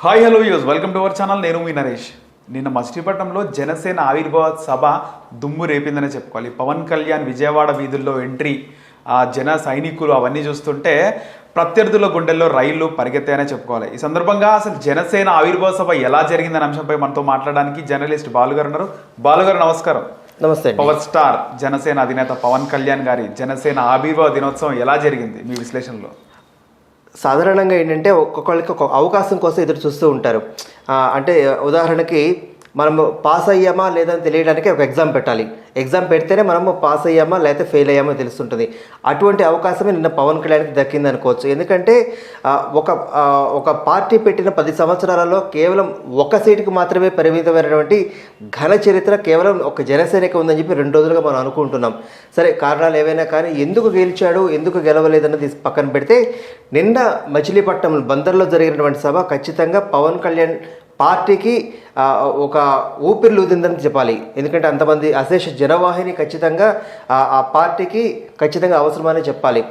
Hi hello use welcome to our channel. నేను మీ నరేష్. నిన్న మచిలీపట్నంలో జనసేన ఆవిర్భావ సభ దుమ్ము రేపిందనే చెప్పుకోవాలి. పవన్ కళ్యాణ్ విజయవాడ వీధుల్లో ఎంట్రీ, ఆ జన సైనికులు అవన్నీ చూస్తుంటే ప్రత్యర్థుల గుండెల్లో రైళ్లు పరిగెత్తాయనే చెప్పుకోవాలి. ఈ సందర్భంగా అసలు జనసేన ఆవిర్భావ సభ ఎలా జరిగిందనే అంశంపై మనతో మాట్లాడడానికి జర్నలిస్ట్ బాలుగారు ఉన్నారు. బాలుగారు నమస్కారం. నమస్తే. పవర్ స్టార్ జనసేన అధినేత పవన్ కళ్యాణ్ గారి జనసేన ఆవిర్భావ దినోత్సవం ఎలా జరిగింది మీ విశ్లేషణలో? సాధారణంగా ఏంటంటే ఒక్కొక్కరికి ఒక అవకాశం కోసం ఎదురు చూస్తూ ఉంటారు. అంటే ఉదాహరణకి మనము పాస్ అయ్యామా లేదని తెలియడానికి ఒక ఎగ్జామ్ పెట్టాలి. ఎగ్జామ్ పెడితేనే మనము పాస్ అయ్యామా లేకపోతే ఫెయిల్ అయ్యామో తెలుస్తుంటుంది. అటువంటి అవకాశమే నిన్న పవన్ కళ్యాణ్కి దక్కింది అనుకోవచ్చు. ఎందుకంటే ఒక పార్టీ పెట్టిన 10 సంవత్సరాలలో కేవలం ఒక సీటుకి మాత్రమే పరిమితమైనటువంటి ఘన చరిత్ర కేవలం ఒక జనసేనకి ఉందని చెప్పి 2 రోజులుగా మనం అనుకుంటున్నాం. సరే, కారణాలు ఏవైనా కానీ ఎందుకు గెలిచాడు ఎందుకు గెలవలేదన్నది పక్కన పెడితే నిన్న మచిలీపట్నం బందర్లో జరిగినటువంటి సభ ఖచ్చితంగా పవన్ కళ్యాణ్ పార్టీకి ఒక ఊపిరి లూదిందని చెప్పాలి. ఎందుకంటే అంతమంది అశేష జనవాహిని ఖచ్చితంగా ఆ పార్టీకి ఖచ్చితంగా అవసరమని చెప్పాలి.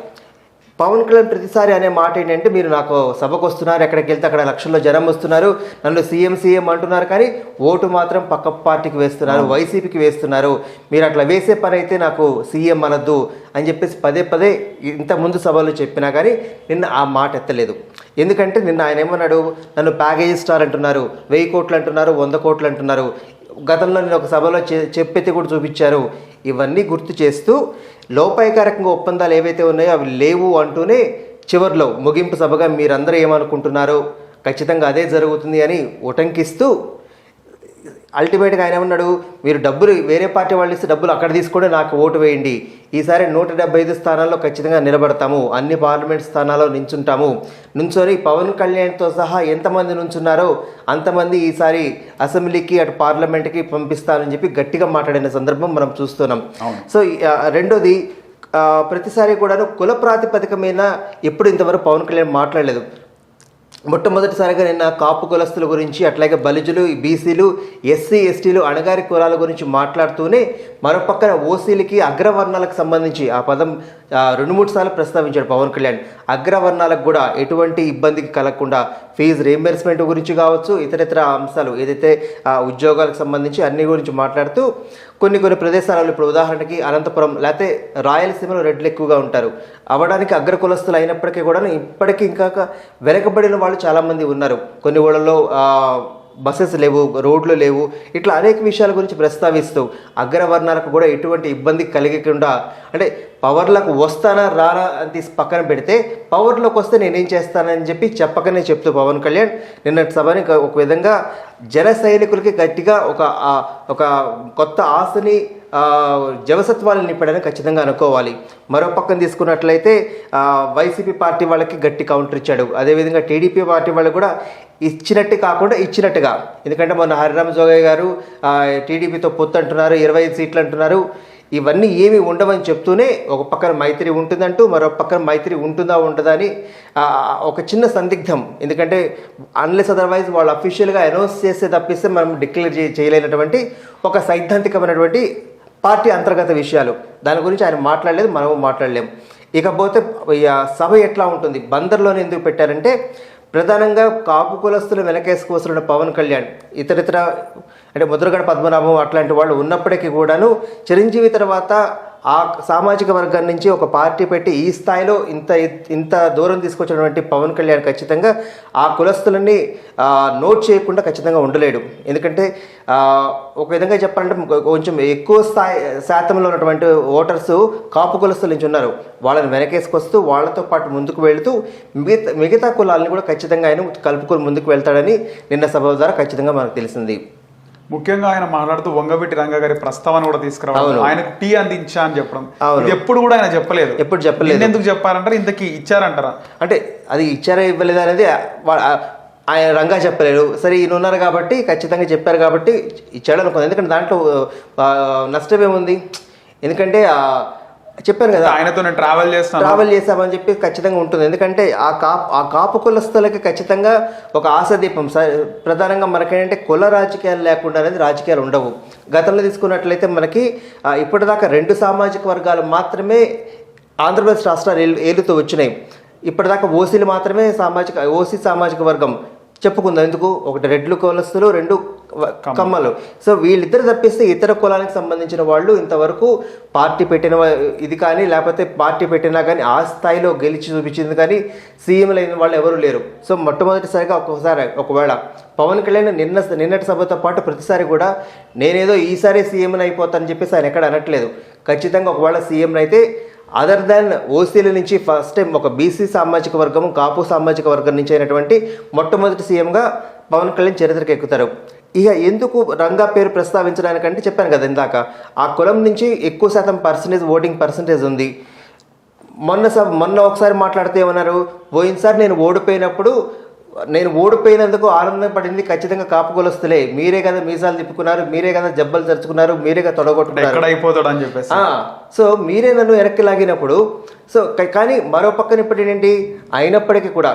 పవన్ కళ్యాణ్ ప్రతిసారి అనే మాట ఏంటంటే, మీరు నాకు సభకు వస్తున్నారు, ఎక్కడికి వెళ్తే అక్కడ లక్షల్లో జనం వస్తున్నారు, నన్ను సీఎం అంటున్నారు, కానీ ఓటు మాత్రం పక్క పార్టీకి వేస్తున్నారు, వైసీపీకి వేస్తున్నారు. మీరు అట్లా వేసే పని అయితే నాకు సీఎం అనద్దు అని చెప్పేసి పదే ఇంత ముందు సభలో చెప్పినా కానీ నిన్న ఆ మాట ఎత్తలేదు. ఎందుకంటే నిన్న ఆయన ఏమన్నాడు, నన్ను ప్యాకేజీ స్టార్ అంటున్నారు, 1000 కోట్లు అంటున్నారు, 100 కోట్లు అంటున్నారు. గతంలో నేను ఒక సభలో చెప్పెత్తి కూడా చూపించారు. ఇవన్నీ గుర్తు చేస్తూ లోపాయకారకంగా ఒప్పందాలు ఏవైతే ఉన్నాయో అవి లేవు అంటూనే చివరిలో ముగింపు సభగా మీరందరూ ఏమనుకుంటున్నారో ఖచ్చితంగా అదే జరుగుతుంది అని ఉటంకిస్తూ అల్టిమేట్గా ఆయన ఏమన్నాడు, మీరు డబ్బులు వేరే పార్టీ వాళ్ళు ఇస్తే డబ్బులు అక్కడ తీసుకొని నాకు ఓటు వేయండి, ఈసారి 175 స్థానాల్లో ఖచ్చితంగా నిలబడతాము, అన్ని పార్లమెంట్ స్థానాల్లో నుంచొని పవన్ కళ్యాణ్తో సహా ఎంతమంది నుంచున్నారో అంతమంది ఈసారి అసెంబ్లీకి అటు పార్లమెంట్కి పంపిస్తానని చెప్పి గట్టిగా మాట్లాడిన సందర్భం మనం చూస్తున్నాం. సో రెండోది, ప్రతిసారి కూడాను కుల ప్రాతిపదిక మీద ఎప్పుడు ఇంతవరకు పవన్ కళ్యాణ్ మాట్లాడలేదు. మొట్టమొదటిసారిగా నిన్న కాపు కులస్తుల గురించి, అట్లాగే బలిజులు, బీసీలు, ఎస్సీ ఎస్టీలు, అణగారి కులాల గురించి మాట్లాడుతూనే మరోపక్కన ఓసీలకి అగ్రవర్ణాలకు సంబంధించి ఆ పదం 2-3 సార్లు ప్రస్తావించాడు పవన్ కళ్యాణ్. అగ్రవర్ణాలకు కూడా ఎటువంటి ఇబ్బందికి కలగకుండా ఫీజు రీయింబర్స్మెంట్ గురించి కావచ్చు, ఇతరితర అంశాలు ఏదైతే ఉద్యోగాలకు సంబంధించి అన్ని గురించి మాట్లాడుతూ కొన్ని ప్రదేశాలలో, ఇప్పుడు ఉదాహరణకి అనంతపురం లేకపోతే రాయలసీమలో రెడ్లు ఎక్కువగా ఉంటారు, అవడానికి అగ్ర కులస్తులు అయినప్పటికీ కూడా ఇప్పటికీ ఇంకా వెనకబడిన వాళ్ళు చాలామంది ఉన్నారు. కొన్ని ఊళ్ళలో బస్సెస్ లేవు, రోడ్లు లేవు, ఇట్లా అనేక విషయాల గురించి ప్రస్తావిస్తూ అగ్రవర్ణాలకు కూడా ఎటువంటి ఇబ్బంది కలిగకుండా, అంటే పవర్లకు వస్తానా రానా అని తీసి పక్కన పెడితే పవర్లోకి వస్తే నేనేం చేస్తానని చెప్పి చెప్పకనే చెప్తూ పవన్ కళ్యాణ్ నిన్నటి సభని ఒక విధంగా జన సైనికులకి గట్టిగా ఒక కొత్త ఆశని జవసత్వాలను నింపడానికి ఖచ్చితంగా అనుకోవాలి. మరో పక్కన తీసుకున్నట్లయితే వైసీపీ పార్టీ వాళ్ళకి గట్టి కౌంటర్ ఇచ్చాడు. అదేవిధంగా టీడీపీ పార్టీ వాళ్ళు కూడా ఇచ్చినట్టు కాకుండా ఇచ్చినట్టుగా, ఎందుకంటే మొన్న హరిరామ జోగయ్య గారు టీడీపీతో పొత్తు అంటున్నారు, 25 సీట్లు అంటున్నారు. ఇవన్నీ ఏమి ఉండవని చెప్తూనే ఒక పక్కన మైత్రి ఉంటుందంటూ మరో పక్కన మైత్రి ఉంటుందా అని ఒక చిన్న సందిగ్ధం. ఎందుకంటే అన్లెస్ అదర్వైజ్ వాళ్ళు అఫీషియల్గా అనౌన్స్ చేస్తే తప్పిస్తే మనం డిక్లేర్ చేయలేనటువంటి ఒక సైద్ధాంతికమైనటువంటి పార్టీ అంతర్గత విషయాలు, దాని గురించి ఆయన మాట్లాడలేదు, మనము మాట్లాడలేము. ఇకపోతే సభ ఎట్లా ఉంటుంది, బందర్లోనే ఎందుకు పెట్టారంటే, ప్రధానంగా కాపు కులస్తులు వెనకేసుకొస్తున్న పవన్ కళ్యాణ్, ఇతరితర అంటే ముద్రగడ పద్మనాభం అట్లాంటి వాళ్ళు ఉన్నప్పటికీ కూడాను చిరంజీవి తర్వాత ఆ సామాజిక వర్గం నుంచి ఒక పార్టీ పెట్టి ఈ స్థాయిలో ఇంత దూరం తీసుకొచ్చినటువంటి పవన్ కళ్యాణ్ ఖచ్చితంగా ఆ కులస్తులన్నీ నోట్ చేయకుండా ఖచ్చితంగా ఉండలేడు. ఎందుకంటే ఒక విధంగా చెప్పాలంటే కొంచెం ఎక్కువ శాతంలో ఉన్నటువంటి ఓటర్స్ కాపు కులస్తుల నుంచి ఉన్నారు. వాళ్ళని వెనకేసుకొస్తూ వాళ్ళతో పాటు ముందుకు వెళుతూ మిగతా కులాలని కూడా ఖచ్చితంగా ఆయన కలుపుకొని ముందుకు వెళ్తాడని నిన్న సభ ద్వారా ఖచ్చితంగా మనకు తెలిసింది. ముఖ్యంగా ఆయన మాట్లాడుతూ వంగవీటి రంగ గారి ప్రస్తావన కూడా తీసుకురావడం, ఆయనకు టీ అందించా అని చెప్పడం, ఎప్పుడు కూడా ఆయన చెప్పలేదు. ఎప్పుడు చెప్పలేదు. ఎందుకు చెప్పారంటారు, ఇంతకీ ఇచ్చారంటారా? అంటే అది ఇచ్చారా ఇవ్వలేదు అనేది ఆయన రంగా చెప్పలేరు. సరే, ఈయన ఉన్నారు కాబట్టి ఖచ్చితంగా చెప్పారు కాబట్టి ఇచ్చాడు అనుకుంది. ఎందుకంటే దాంట్లో నష్టమేముంది? ఎందుకంటే చెప్పాను కదా, ఆయనతో ట్రావెల్ చేస్తామని చెప్పి ఖచ్చితంగా ఉంటుంది. ఎందుకంటే ఆ కాపు కులస్తులకి ఖచ్చితంగా ఒక ఆశాదీపం. ప్రధానంగా మనకేంటంటే కుల రాజకీయాలు లేకుండా అనేది రాజకీయాలు ఉండవు. గతంలో తీసుకున్నట్లయితే మనకి ఇప్పటిదాకా 2 సామాజిక వర్గాలు మాత్రమే ఆంధ్రప్రదేశ్ రాష్ట్రాలు ఏలుతూ వచ్చినాయి. ఇప్పటిదాకా ఓసీలు మాత్రమే ఓసీ సామాజిక వర్గం చెప్పుకుందాం. ఎందుకు ఒకటి రెడ్లు కులస్తులు, రెండు కమ్మలు. సో వీళ్ళిద్దరు తప్పిస్తే ఇతర కులానికి సంబంధించిన వాళ్ళు ఇంతవరకు పార్టీ పెట్టిన ఇది కానీ లేకపోతే పార్టీ పెట్టినా కానీ ఆ స్థాయిలో గెలిచి చూపించింది కానీ సీఎంలు అయిన వాళ్ళు ఎవరు లేరు. సో మొట్టమొదటిసారిగా ఒకవేళ పవన్ కళ్యాణ్ నిన్నటి సభతో పాటు ప్రతిసారి కూడా నేనేదో ఈసారి సీఎంని అయిపోతానని చెప్పేసి ఆయన ఎక్కడ అనట్లేదు. ఖచ్చితంగా ఒకవేళ సీఎంని అయితే అదర్ దాన్ ఓసీల నుంచి ఫస్ట్ టైం ఒక బీసీ సామాజిక వర్గం, కాపు సామాజిక వర్గం నుంచి అయినటువంటి మొట్టమొదటి సీఎంగా పవన్ కళ్యాణ్ చరిత్రకు ఎక్కుతారు. ఇక ఎందుకు రంగా పేరు ప్రస్తావించడానికంటే చెప్పాను కదా ఇందాక, ఆ కులం నుంచి ఎక్కువ శాతం ఓటింగ్ పర్సంటేజ్ ఉంది. మొన్న ఒకసారి మాట్లాడితే ఏమన్నారు, పోయినసారి నేను ఓడిపోయినందుకు ఆనందం పడింది ఖచ్చితంగా కాపు కులస్తులే, మీరే కదా మీసాలు తిప్పుకున్నారు, మీరే కదా జబ్బలు చరుచుకున్నారు, మీరే కదా తొడగొట్టుకున్నారు, సో మీరే నన్ను వెనక్కి లాగినప్పుడు. సో కానీ మరో పక్కన ఇప్పుడు ఏంటి, అయినప్పటికీ కూడా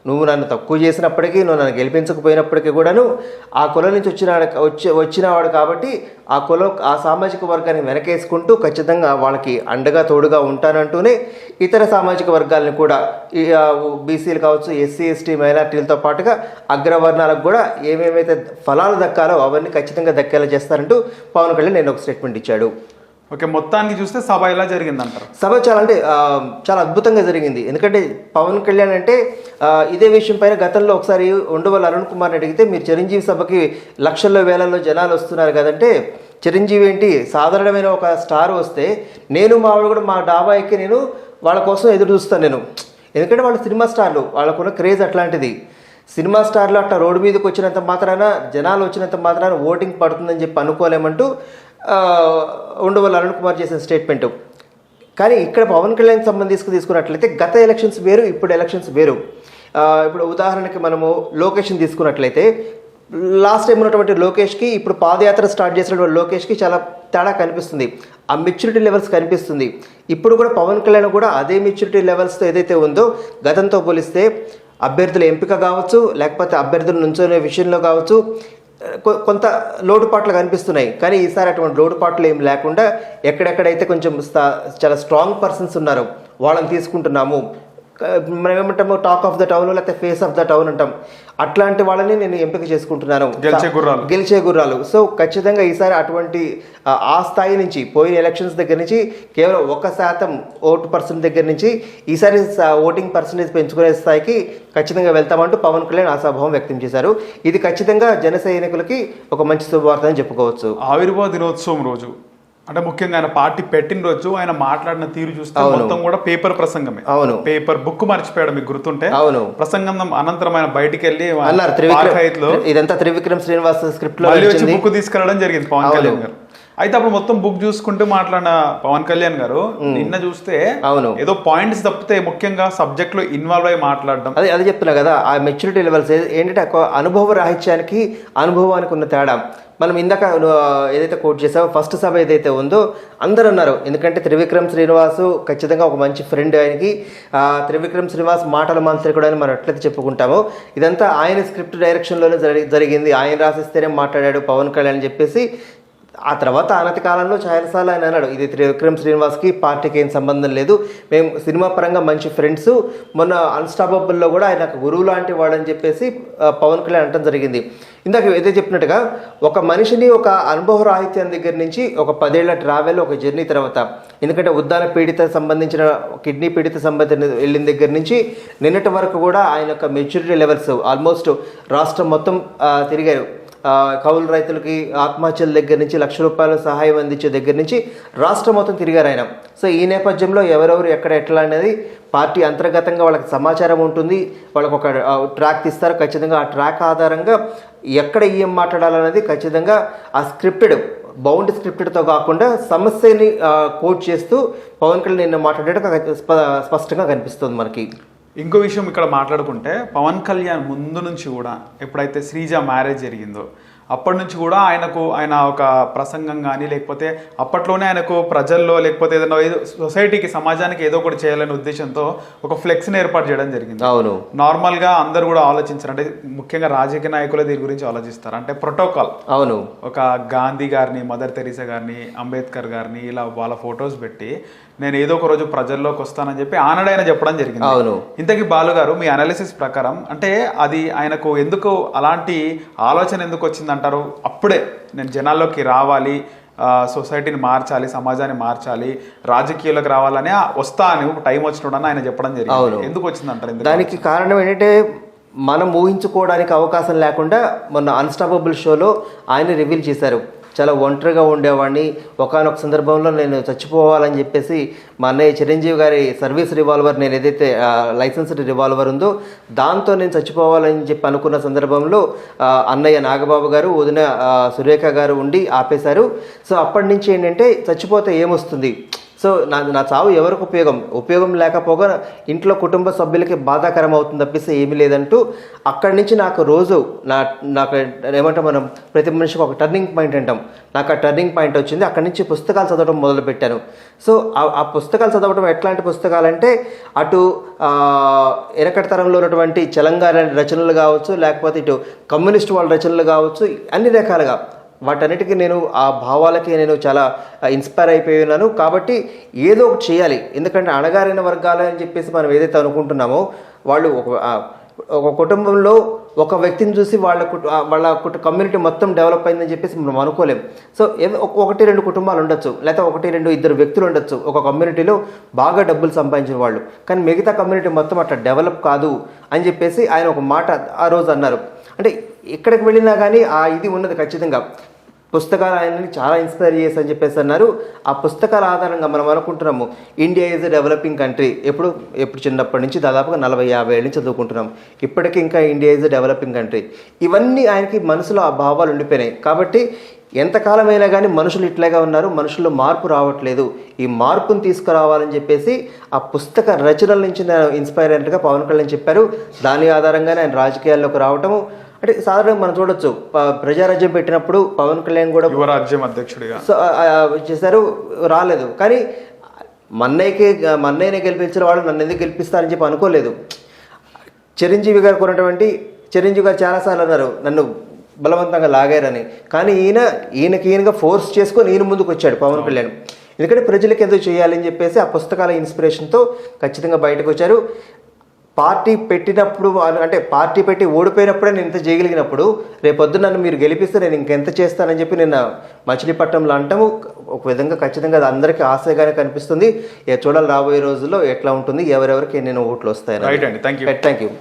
నువ్వు నన్ను తక్కువ చేసినప్పటికీ, నువ్వు నన్ను గెలిపించకపోయినప్పటికీ కూడాను ఆ కులం నుంచి వచ్చినవాడు కాబట్టి ఆ సామాజిక వర్గాన్ని వెనకేసుకుంటూ ఖచ్చితంగా వాళ్ళకి అండగా తోడుగా ఉంటానంటూనే ఇతర సామాజిక వర్గాలను కూడా బీసీలు కావచ్చు, ఎస్సీ ఎస్టీ మైనార్టీలతో పాటుగా అగ్రవర్ణాలకు కూడా ఏమేమైతే ఫలాలు దక్కాలో అవన్నీ ఖచ్చితంగా దక్కేలా చేస్తారంటూ పవన్ కళ్యాణ్ నేను ఒక స్టేట్మెంట్ ఇచ్చాడు. ఓకే, మొత్తానికి చూస్తే సభ ఎలా జరిగింది అంటారు? సభ చాలా అద్భుతంగా జరిగింది. ఎందుకంటే పవన్ కళ్యాణ్ అంటే ఇదే విషయం పైన గతంలో ఒకసారి ఉండవల్లి అరుణ్ కుమార్ని అడిగితే, మీరు చిరంజీవి సభకి లక్షల్లో వేలల్లో జనాలు వస్తున్నారు కదంటే, చిరంజీవి ఏంటి సాధారణమైన ఒక స్టార్ వస్తే నేను మావాడు కూడా మా డాబా ఎక్కి నేను వాళ్ళ కోసం ఎదురు చూస్తాను నేను. ఎందుకంటే వాళ్ళు సినిమా స్టార్లు, వాళ్ళకున్న క్రేజ్ అట్లాంటిది. సినిమా స్టార్లు అట్లా రోడ్డు మీదకి వచ్చినంత మాత్రాన, జనాలు వచ్చినంత మాత్రాన ఓటింగ్ పడుతుందని చెప్పి అనుకోలేమంటూ ఉండవల్లి అరుణ్ కుమార్ చేసిన స్టేట్మెంట్. కానీ ఇక్కడ పవన్ కళ్యాణ్ సంబంధించి తీసుకున్నట్లయితే గత ఎలక్షన్స్ వేరు, ఇప్పుడు ఎలక్షన్స్ వేరు. ఇప్పుడు ఉదాహరణకి మనము లోకేష్ని తీసుకున్నట్లయితే, లాస్ట్ టైం ఉన్నటువంటి లోకేష్కి ఇప్పుడు పాదయాత్ర స్టార్ట్ చేసినటువంటి లోకేష్కి చాలా తేడా కనిపిస్తుంది. ఆ మెచ్యూరిటీ లెవెల్స్ కనిపిస్తుంది. ఇప్పుడు కూడా పవన్ కళ్యాణ్ కూడా అదే మెచ్యూరిటీ లెవెల్స్తో ఏదైతే ఉందో గతంతో పోలిస్తే అభ్యర్థుల ఎంపిక కావచ్చు, లేకపోతే అభ్యర్థులు నుంచోనే విషయంలో కావచ్చు, కొంత లోటుపాట్లు కనిపిస్తున్నాయి. కానీ ఈసారి అటువంటి లోటుపాట్లు ఏం లేకుండా ఎక్కడెక్కడైతే కొంచెం చాలా స్ట్రాంగ్ పర్సన్స్ ఉన్నారో వాళ్ళని తీసుకుంటున్నాము. మనం ఏమంటాము, టాక్ ఆఫ్ ద టౌన్ లేకపోతే ఫేస్ ఆఫ్ ద టౌన్ అంటాం, అట్లాంటి వాళ్ళని నేను ఎంపిక చేసుకుంటున్నాను, గెలిచే గుర్రాలు. సో ఖచ్చితంగా ఈసారి అటువంటి ఆ స్థాయి నుంచి, పోయిన ఎలక్షన్స్ దగ్గర నుంచి కేవలం 1% ఓటు పర్సెంట్ దగ్గర నుంచి ఈసారి ఓటింగ్ పర్సంటేజ్ పెంచుకునే స్థాయికి ఖచ్చితంగా వెళ్తామంటూ పవన్ కళ్యాణ్ ఆశాభావం వ్యక్తం చేశారు. ఇది ఖచ్చితంగా జన సైనికులకి ఒక మంచి శుభవార్త అని చెప్పుకోవచ్చు. ఆవిర్భావ దినోత్సవం రోజు అంటే ముఖ్యంగా ఆయన పార్టీ పెట్టిన రోజు ఆయన మాట్లాడిన తీరు చూస్తే మొత్తం కూడా పేపర్ ప్రసంగమే. అవును, పేపర్ బుక్ మర్చిపోయాడు, మీకు గుర్తుంటే. అవును, ప్రసంగం అనంతరం ఆయన బయటికి వెళ్ళి ఇదంతా త్రివిక్రమ్ శ్రీనివాస్ స్క్రిప్ట్ లో బుక్ తీసుకెళ్లడం జరిగింది పవన్ కళ్యాణ్ గారు. అయితే అప్పుడు మొత్తం బుక్ చూసుకుంటూ మాట్లాడిన పవన్ కళ్యాణ్ గారు నిన్న చూస్తే ఏదో పాయింట్స్ తప్పితే ముఖ్యంగా సబ్జెక్ట్ లో ఇన్వాల్వ్ అయ్యి మాట్లాడడం, అది చెప్తున్నా కదా, ఆ మెచ్యూరిటీ లెవెల్స్ ఏంటంటే అనుభవ రాహిత్యానికి అనుభవానికి ఉన్న తేడా. మనం ఇందాక ఏదైతే కోట్ చేసామో ఫస్ట్ సభ ఏదైతే ఉందో అందరూ అన్నారు, ఎందుకంటే త్రివిక్రమ్ శ్రీనివాసు ఖచ్చితంగా ఒక మంచి ఫ్రెండ్ ఆయనకి. త్రివిక్రమ్ శ్రీనివాస్ మాటల మంత్రికుడు అని మనం ఎట్లయితే చెప్పుకుంటామో, ఇదంతా ఆయన స్క్రిప్ట్ డైరెక్షన్లోనే జరిగింది, ఆయన రాసిస్తేనే మాట్లాడాడు పవన్ కళ్యాణ్ అని చెప్పేసి. ఆ తర్వాత అనతి కాలంలో చాలాసార్లు ఆయన అన్నాడు, ఇది త్రివిక్రమ్ శ్రీనివాస్కి పార్టీకి ఏం సంబంధం లేదు, మేము సినిమా పరంగా మంచి ఫ్రెండ్స్, మొన్న అన్స్టాపబుల్లో కూడా ఆయన గురువు లాంటి వాడని చెప్పేసి పవన్ కళ్యాణ్ అనడం జరిగింది. ఇందాక ఏదో చెప్పినట్టుగా ఒక మనిషిని ఒక అనుభవ రాహిత్యం దగ్గర నుంచి ఒక 10 ఏళ్ల ట్రావెల్, ఒక జర్నీ తర్వాత, ఎందుకంటే ఉద్దాన పీడిత సంబంధించిన కిడ్నీ పీడిత సంబంధించిన వెళ్ళిన దగ్గర నుంచి నిన్నటి వరకు కూడా ఆయన యొక్క మెచ్యూరిటీ లెవెల్స్ ఆల్మోస్ట్ రాష్ట్రం మొత్తం తిరిగారు. కౌలు రైతులకి ఆత్మహత్యల దగ్గర నుంచి ₹1,00,000 సహాయం అందించే దగ్గర నుంచి రాష్ట్రం మొత్తం తిరిగారు ఆయన. సో ఈ నేపథ్యంలో ఎవరెవరు ఎక్కడ ఎట్లా అనేది పార్టీ అంతర్గతంగా వాళ్ళకి సమాచారం ఉంటుంది, వాళ్ళకు ఒక ట్రాక్ తీస్తారు. ఖచ్చితంగా ఆ ట్రాక్ ఆధారంగా ఎక్కడ ఏం మాట్లాడాలనేది ఖచ్చితంగా ఆ బౌండ్ స్క్రిప్టెడ్తో కాకుండా సమస్యని కోట్ చేస్తూ పవన్ కళ్యాణ్ నిన్న మాట్లాడేట స్పష్టంగా కనిపిస్తుంది మనకి. ఇంకో విషయం ఇక్కడ మాట్లాడుకుంటే, పవన్ కళ్యాణ్ ముందు నుంచి కూడా ఎప్పుడైతే శ్రీజ మ్యారేజ్ జరిగిందో అప్పటి నుంచి కూడా ఆయన ఒక ప్రసంగం కానీ, లేకపోతే అప్పట్లోనే ఆయనకు ప్రజల్లో లేకపోతే ఏదైనా సొసైటీకి, సమాజానికి ఏదో ఒకటి చేయాలనే ఉద్దేశంతో ఒక ఫ్లెక్స్ని ఏర్పాటు చేయడం జరిగింది. అవును, నార్మల్గా అందరు కూడా ఆలోచించారు, అంటే ముఖ్యంగా రాజకీయ నాయకులు దీని గురించి ఆలోచిస్తారు, అంటే ప్రోటోకాల్. అవును, ఒక గాంధీ గారిని, మదర్ తెరీసా గారిని, అంబేద్కర్ గారిని ఇలా వాళ్ళ ఫొటోస్ పెట్టి నేను ఏదో ఒక రోజు ప్రజల్లోకి వస్తానని చెప్పి ఆనడైన చెప్పడం జరిగింది. అవును. ఇంతకీ బాలు గారు మీ అనాలిసిస్ ప్రకారం అంటే అది ఆయనకు ఎందుకు అలాంటి ఆలోచన ఎందుకు వచ్చిందంటారు? అప్పుడే నేను జనాల్లోకి రావాలి, సొసైటీని మార్చాలి, సమాజాన్ని మార్చాలి, రాజకీయాలకు రావాలని వస్తా అని ఒక టైం వచ్చినప్పుడు ఆయన చెప్పడం జరిగింది. ఎందుకు వచ్చిందంటారు? దానికి కారణం ఏంటంటే మనం ఊహించుకోవడానికి అవకాశం లేకుండా మొన్న అన్స్టాపబుల్ షోలో ఆయన రివీల్ చేశారు. చాలా ఒంటరిగా ఉండేవాడిని, ఒకానొక సందర్భంలో నేను చచ్చిపోవాలని చెప్పేసి మా అన్నయ్య చిరంజీవి గారి సర్వీస్ రివాల్వర్, నేను ఏదైతే లైసెన్స్డ్ రివాల్వర్ ఉందో దాంతో నేను చచ్చిపోవాలని చెప్పి అనుకున్న సందర్భంలో అన్నయ్య నాగబాబు గారు, వదిన సురేఖ గారు ఉండి ఆపేశారు. సో అప్పటి నుంచి ఏంటంటే చచ్చిపోతే ఏమొస్తుంది, సో నా చావు ఎవరికి ఉపయోగం లేకపోగా ఇంట్లో కుటుంబ సభ్యులకి బాధాకరం అవుతుంది తప్పిస్తే ఏమీ లేదంటూ అక్కడి నుంచి నాకు రోజు నాకు ఏమంటాం మనం ప్రతి మనిషికి ఒక టర్నింగ్ పాయింట్ అంటాం, నాకు ఆ టర్నింగ్ పాయింట్ వచ్చింది. అక్కడి నుంచి పుస్తకాలు చదవడం మొదలుపెట్టాను. సో ఆ పుస్తకాలు చదవడం ఎట్లాంటి పుస్తకాలంటే అటు వెనకటి తరంలో ఉన్నటువంటి తెలంగాణ రచనలు కావచ్చు, లేకపోతే ఇటు కమ్యూనిస్ట్ వాళ్ళ రచనలు కావచ్చు, అన్ని రకాలుగా వాటన్నిటికీ నేను ఆ భావాలకి నేను చాలా ఇన్స్పైర్ అయిపోయి ఉన్నాను. కాబట్టి ఏదో ఒకటి చేయాలి. ఎందుకంటే అణగారిన వర్గాలు అని చెప్పేసి మనం ఏదైతే అనుకుంటున్నామో వాళ్ళు ఒక కుటుంబంలో ఒక వ్యక్తిని చూసి వాళ్ళ కమ్యూనిటీ మొత్తం డెవలప్ అయిందని చెప్పేసి మనం అనుకోలేం. సో ఏదో 1-2 కుటుంబాలు ఉండొచ్చు, లేకపోతే 1-2 వ్యక్తులు ఉండొచ్చు ఒక కమ్యూనిటీలో బాగా డబ్బులు సంపాదించిన వాళ్ళు, కానీ మిగతా కమ్యూనిటీ మొత్తం అట్లా డెవలప్ కాదు అని చెప్పేసి ఆయన ఒక మాట ఆ రోజు అన్నారు. అంటే ఎక్కడికి వెళ్ళినా కానీ ఇది ఉన్నది ఖచ్చితంగా. పుస్తకాలు ఆయనని చాలా ఇన్స్పైర్ చేసి అని చెప్పేసి అన్నారు. ఆ పుస్తకాల ఆధారంగా మనం అనుకుంటున్నాము India is a developing country. ఎప్పుడు చిన్నప్పటి నుంచి దాదాపుగా 40-50 ఏళ్ళ నుంచి చదువుకుంటున్నాం. ఇప్పటికీ ఇంకా India is a developing country. ఇవన్నీ ఆయనకి మనసులో ఆ భావాలు ఉండిపోయినాయి. కాబట్టి ఎంతకాలమైనా కానీ మనుషులు ఇట్లాగా ఉన్నారు, మనుషుల్లో మార్పు రావట్లేదు, ఈ మార్పును తీసుకురావాలని చెప్పేసి ఆ పుస్తక రచనల నుంచి నేను ఇన్స్పైర్ అయినట్టుగా పవన్ కళ్యాణ్ చెప్పారు. దాని ఆధారంగానే ఆయన రాజకీయాల్లోకి రావటము. అంటే సాధారణంగా మనం చూడొచ్చు, ప్రజారాజ్యం పెట్టినప్పుడు పవన్ కళ్యాణ్ కూడా యువరాజ్యం అధ్యక్షుడిగా చేశారు, రాలేదు. కానీ మన్నయ్యనే గెలిపించిన వాళ్ళు నన్ను ఎందుకు గెలిపిస్తారని చెప్పి అనుకోలేదు. చిరంజీవి గారు కొన్నటువంటి చిరంజీవి గారు చాలాసార్లు అన్నారు నన్ను బలవంతంగా లాగారని, కానీ ఈయనగా ఫోర్స్ చేసుకొని ఈయన ముందుకు వచ్చాడు పవన్ కళ్యాణ్. ఎందుకంటే ప్రజలకు ఎందుకు చేయాలని చెప్పేసి ఆ పుస్తకాల ఇన్స్పిరేషన్తో ఖచ్చితంగా బయటకు వచ్చారు. పార్టీ పెట్టినప్పుడు అంటే పార్టీ పెట్టి ఓడిపోయినప్పుడే నేను ఇంత చేయగలిగినప్పుడు రేపొద్దు నన్ను మీరు గెలిపిస్తే నేను ఇంకెంత చేస్తానని చెప్పి నిన్న మచిలీపట్నంలో అంటాము. ఒక విధంగా ఖచ్చితంగా అది అందరికీ ఆశగానే కనిపిస్తుంది. చూడాలి రాబోయే రోజుల్లో ఎట్లా ఉంటుంది, ఎవరెవరికి ఎన్నెన్నో ఓట్లు వస్తాయని. రైట్ అండి, థ్యాంక్ యూ.